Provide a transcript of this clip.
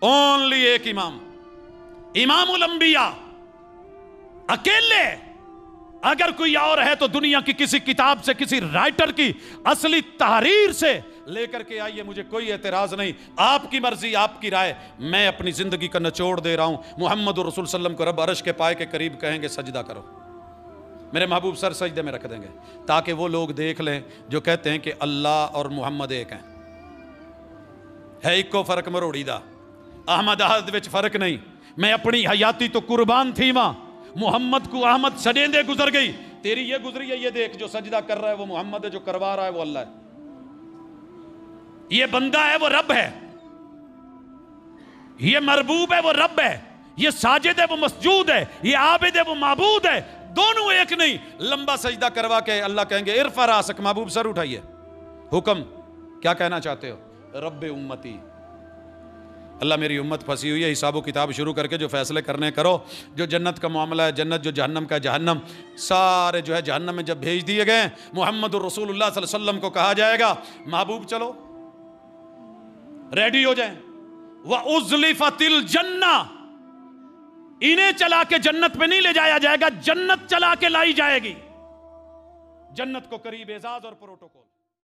Only एक इमाम, इमामुल अंबिया, अकेले। अगर कोई और है तो दुनिया की किसी किताब से, किसी राइटर की असली तहरीर से लेकर के आइए, मुझे कोई एतराज नहीं। आपकी मर्जी, आपकी राय। मैं अपनी जिंदगी का निचोड़ दे रहा हूं। मोहम्मद रसूल सल्लम को रब अर्श के पाए के करीब कहेंगे सजदा करो, मेरे महबूब सर सजदे में रख देंगे, ताकि वो लोग देख लें जो कहते हैं कि अल्लाह और मोहम्मद एक हैं। है इको फर्क मरोड़ी दा, अहमद अहद विच फर्क नहीं। मैं अपनी हयाती तो कुर्बान थी वहां, मोहम्मद को अहमद सडेंदे गुजर गई। तेरी ये गुजरी है, ये देख, जो सजदा कर रहा है वो मोहम्मद है, जो करवा रहा है वो अल्लाह है। ये बंदा है वो रब है, ये मरबूब है वो रब है, ये साजिद है वो मसजूद है, ये आबिद है वो माबूद है। दोनों एक नहीं। लंबा सजदा करवा के अल्लाह कहेंगे इरफा रासक, महबूब सर उठाइए। हुक्म, क्या कहना चाहते हो? रब्बे उम्मती, अल्लाह मेरी उम्मत फंसी हुई है, हिसाब किताब शुरू करके जो फैसले करने करो। जो जन्नत का मामला है जन्नत, जो जहन्नम का जहन्नम, सारे जो है जहन्नम में जब भेज दिए गए, मोहम्मद रसूलुल्लाह सल्लल्लाहु अलैहि वसल्लम को कहा जाएगा महबूब चलो रेडी हो जाए। वह उज़लिफ़तिल जन्ना, इन्हें चला के जन्नत पे नहीं ले जाया जाएगा, जन्नत चला के लाई जाएगी। जन्नत को करीब एजाज और प्रोटोकॉल।